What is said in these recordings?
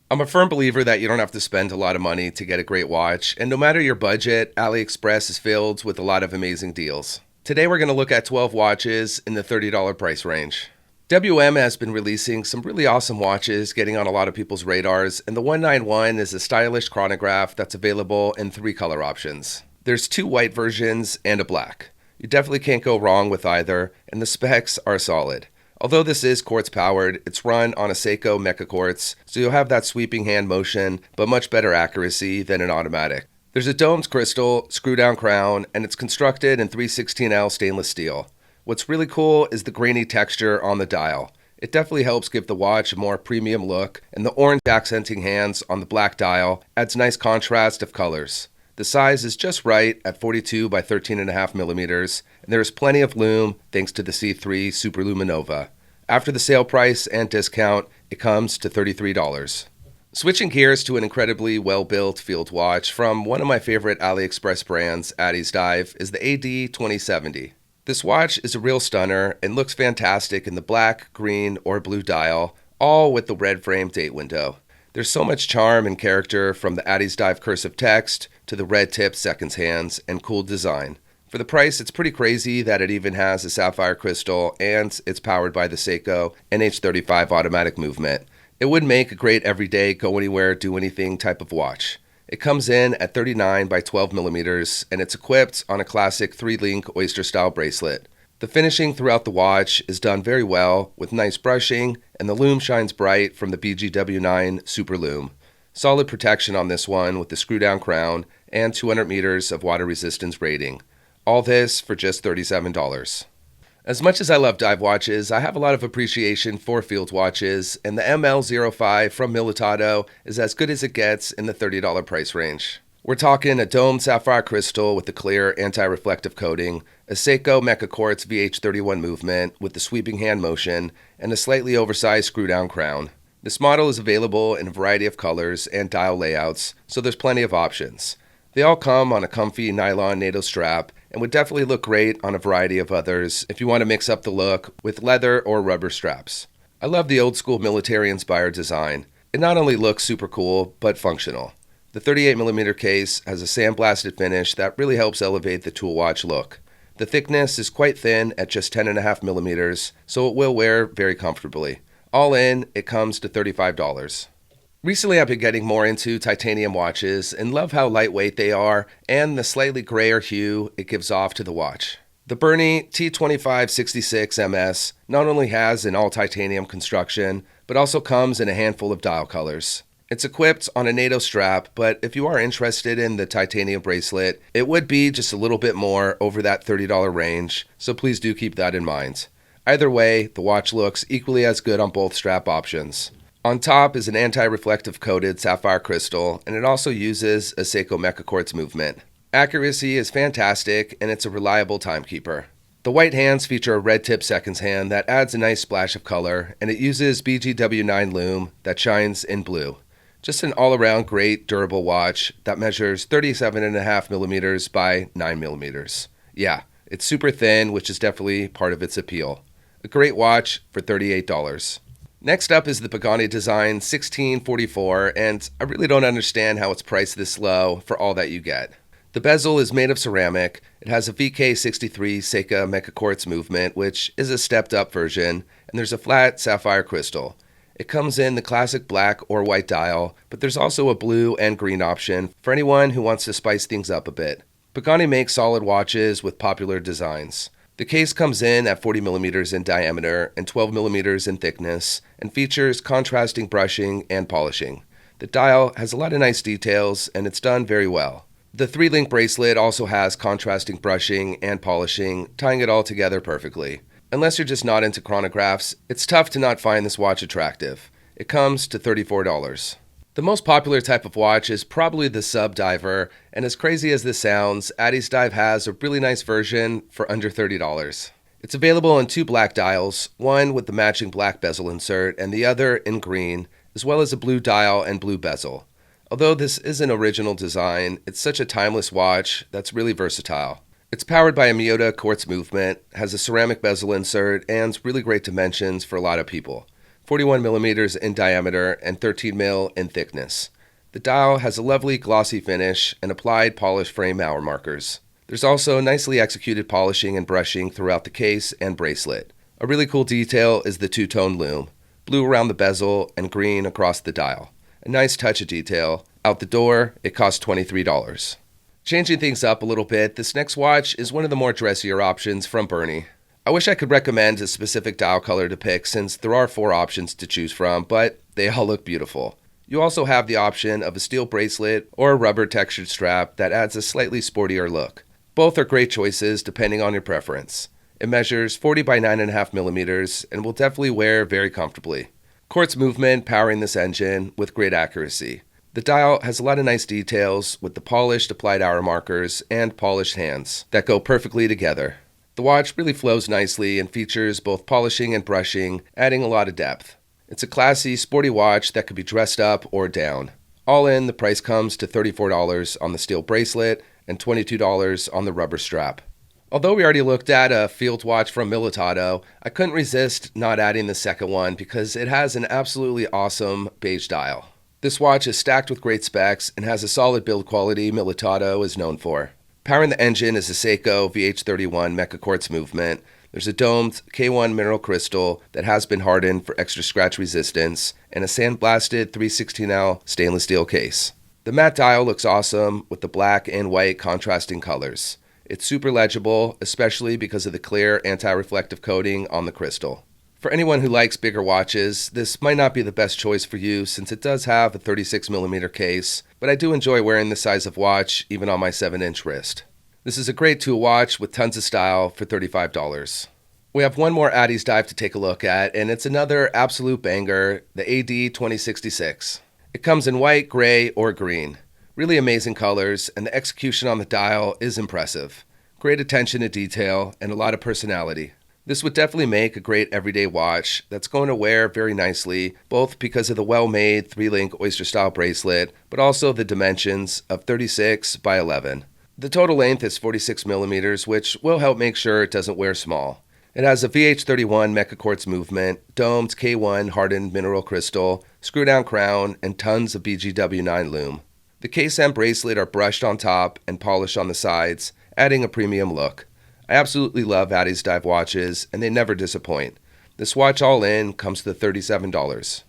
I'm a firm believer that you don't have to spend a lot of money to get a great watch, and no matter your budget, AliExpress is filled with a lot of amazing deals. Today we're going to look at 12 watches in the $30 price range. WM has been releasing some really awesome watches, getting on a lot of people's radars, and the 191 is a stylish chronograph that's available in 3 color options. There's 2 white versions and a black. You definitely can't go wrong with either, and the specs are solid. Although this is quartz powered, it's run on a Seiko Mecha Quartz, so you'll have that sweeping hand motion, but much better accuracy than an automatic. There's a domed crystal, screw-down crown, and it's constructed in 316L stainless steel. What's really cool is the grainy texture on the dial. It definitely helps give the watch a more premium look, and the orange accenting hands on the black dial adds nice contrast of colors. The size is just right at 42 by 13.5 millimeters, and there is plenty of lume thanks to the C3 Superluminova. After the sale price and discount, it comes to $33. Switching gears to an incredibly well-built field watch from one of my favorite AliExpress brands, Addiesdive, is the AD2070. This watch is a real stunner and looks fantastic in the black, green, or blue dial, all with the red frame date window. There's so much charm and character from the Addiesdive cursive text to the red tip seconds hands and cool design. For the price, it's pretty crazy that it even has a sapphire crystal and it's powered by the Seiko NH35 automatic movement. It would make a great everyday go anywhere, do anything type of watch. It comes in at 39 by 12 millimeters and it's equipped on a classic 3-link oyster style bracelet. The finishing throughout the watch is done very well with nice brushing, and the lume shines bright from the BGW9 Super Lume. Solid protection on this one with the screw-down crown and 200 meters of water resistance rating. All this for just $37. As much as I love dive watches, I have a lot of appreciation for field watches, and the ML05 from Militado is as good as it gets in the $30 price range. We're talking a domed sapphire crystal with a clear anti-reflective coating, a Seiko Mecha Quartz VH31 movement with the sweeping hand motion, and a slightly oversized screw-down crown. This model is available in a variety of colors and dial layouts, so there's plenty of options. They all come on a comfy nylon NATO strap and would definitely look great on a variety of others if you want to mix up the look with leather or rubber straps. I love the old school military-inspired design. It not only looks super cool, but functional. The 38mm case has a sandblasted finish that really helps elevate the tool watch look. The thickness is quite thin at just 10.5 millimeters, so it will wear very comfortably. All in, it comes to $35. Recently I've been getting more into titanium watches and love how lightweight they are and the slightly grayer hue it gives off to the watch. The Berny T2566MS not only has an all-titanium construction, but also comes in a handful of dial colors. It's equipped on a NATO strap, but if you are interested in the titanium bracelet, it would be just a little bit more over that $30 range, so please do keep that in mind. Either way, the watch looks equally as good on both strap options. On top is an anti-reflective coated sapphire crystal, and it also uses a Seiko Mecha Quartz movement. Accuracy is fantastic, and it's a reliable timekeeper. The white hands feature a red tip seconds hand that adds a nice splash of color, and it uses BGW9 lume that shines in blue. Just an all-around great durable watch that measures 37.5 millimeters by 9 millimeters. Yeah, it's super thin, which is definitely part of its appeal. A great watch for $38. Next up is the Pagani Design 1644, and I really don't understand how it's priced this low for all that you get. The bezel is made of ceramic. It has a VK63 Seiko Mecha Quartz movement, which is a stepped-up version, and there's a flat sapphire crystal. It comes in the classic black or white dial, but there's also a blue and green option for anyone who wants to spice things up a bit. Pagani makes solid watches with popular designs. The case comes in at 40 millimeters in diameter and 12 millimeters in thickness and features contrasting brushing and polishing. The dial has a lot of nice details and it's done very well. The 3-link bracelet also has contrasting brushing and polishing, tying it all together perfectly. Unless you're just not into chronographs, it's tough to not find this watch attractive. It comes to $34. The most popular type of watch is probably the sub diver, and as crazy as this sounds, Addiesdive has a really nice version for under $30. It's available in 2 black dials, one with the matching black bezel insert and the other in green, as well as a blue dial and blue bezel. Although this is an original design, it's such a timeless watch that's really versatile. It's powered by a Miyota quartz movement, has a ceramic bezel insert, and really great dimensions for a lot of people. 41 millimeters in diameter, and 13 mil in thickness. The dial has a lovely glossy finish and applied polished frame hour markers. There's also nicely executed polishing and brushing throughout the case and bracelet. A really cool detail is the two-tone lume, blue around the bezel and green across the dial. A nice touch of detail. Out the door, it costs $23. Changing things up a little bit, this next watch is one of the more dressier options from Berny. I wish I could recommend a specific dial color to pick since there are 4 options to choose from, but they all look beautiful. You also have the option of a steel bracelet or a rubber textured strap that adds a slightly sportier look. Both are great choices depending on your preference. It measures 40 by 9.5 millimeters and will definitely wear very comfortably. Quartz movement powering this engine with great accuracy. The dial has a lot of nice details with the polished applied hour markers and polished hands that go perfectly together. The watch really flows nicely and features both polishing and brushing, adding a lot of depth. It's a classy, sporty watch that could be dressed up or down. All in, the price comes to $34 on the steel bracelet and $22 on the rubber strap. Although we already looked at a field watch from Militado, I couldn't resist not adding the second one because it has an absolutely awesome beige dial. This watch is stacked with great specs and has a solid build quality Militado is known for. Powering the engine is a Seiko VH31 Mecha Quartz movement. There's a domed K1 mineral crystal that has been hardened for extra scratch resistance and a sandblasted 316L stainless steel case. The matte dial looks awesome with the black and white contrasting colors. It's super legible, especially because of the clear anti-reflective coating on the crystal. For anyone who likes bigger watches, this might not be the best choice for you since it does have a 36mm case, but I do enjoy wearing this size of watch even on my 7-inch wrist. This is a great tool watch with tons of style for $35. We have one more Addiesdive to take a look at, and it's another absolute banger, the AD2066. It comes in white, gray, or green. Really amazing colors, and the execution on the dial is impressive. Great attention to detail and a lot of personality. This would definitely make a great everyday watch that's going to wear very nicely, both because of the well-made 3-link oyster-style bracelet, but also the dimensions of 36 by 11. The total length is 46 millimeters, which will help make sure it doesn't wear small. It has a VH31 Mecha Quartz movement, domed K1 hardened mineral crystal, screw-down crown, and tons of BGW9 lume. The case and bracelet are brushed on top and polished on the sides, adding a premium look. I absolutely love Addiesdive watches, and they never disappoint. This watch all in comes to $37.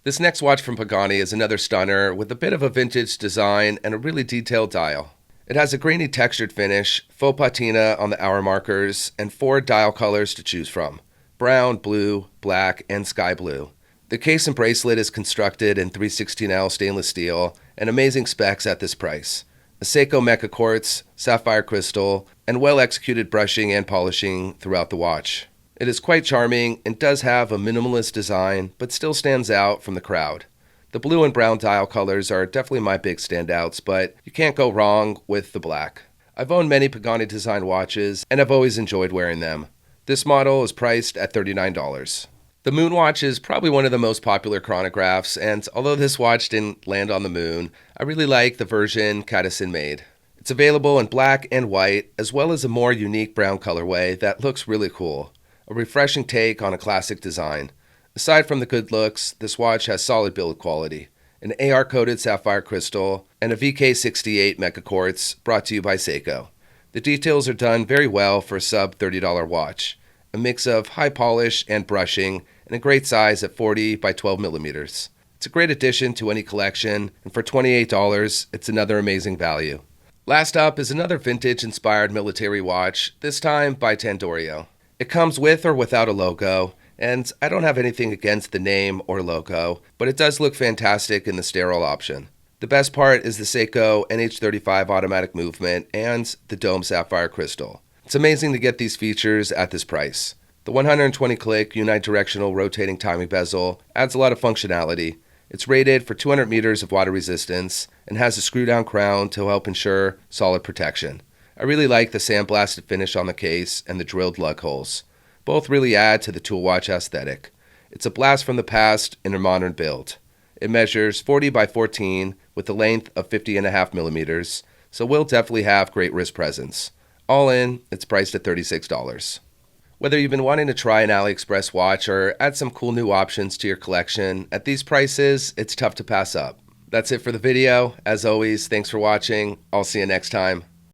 This next watch from Pagani is another stunner with a bit of a vintage design and a really detailed dial. It has a grainy textured finish, faux patina on the hour markers, and 4 dial colors to choose from: brown, blue, black, and sky blue. The case and bracelet is constructed in 316L stainless steel and amazing specs at this price. A Seiko Mecha Quartz, sapphire crystal, and well-executed brushing and polishing throughout the watch. It is quite charming and does have a minimalist design, but still stands out from the crowd. The blue and brown dial colors are definitely my big standouts, but you can't go wrong with the black. I've owned many Pagani design watches, and I've always enjoyed wearing them. This model is priced at $39. The Moon watch is probably one of the most popular chronographs, and although this watch didn't land on the moon, I really like the version Cadisen made. It's available in black and white, as well as a more unique brown colorway that looks really cool. A refreshing take on a classic design. Aside from the good looks, this watch has solid build quality. An AR-coated sapphire crystal, and a VK68 Mecha Quartz brought to you by Seiko. The details are done very well for a sub-$30 watch. A mix of high polish and brushing, and a great size at 40 by 12 millimeters. It's a great addition to any collection, and for $28, it's another amazing value. Last up is another vintage-inspired military watch, this time by Tandorio. It comes with or without a logo, and I don't have anything against the name or logo, but it does look fantastic in the sterile option. The best part is the Seiko NH35 automatic movement and the dome sapphire crystal. It's amazing to get these features at this price. The 120-click unidirectional rotating timing bezel adds a lot of functionality. It's rated for 200 meters of water resistance and has a screw-down crown to help ensure solid protection. I really like the sandblasted finish on the case and the drilled lug holes. Both really add to the tool watch aesthetic. It's a blast from the past in a modern build. It measures 40 by 14 with a length of 50.5 millimeters, so will definitely have great wrist presence. All in, it's priced at $36. Whether you've been wanting to try an AliExpress watch or add some cool new options to your collection, at these prices, it's tough to pass up. That's it for the video. As always, thanks for watching. I'll see you next time.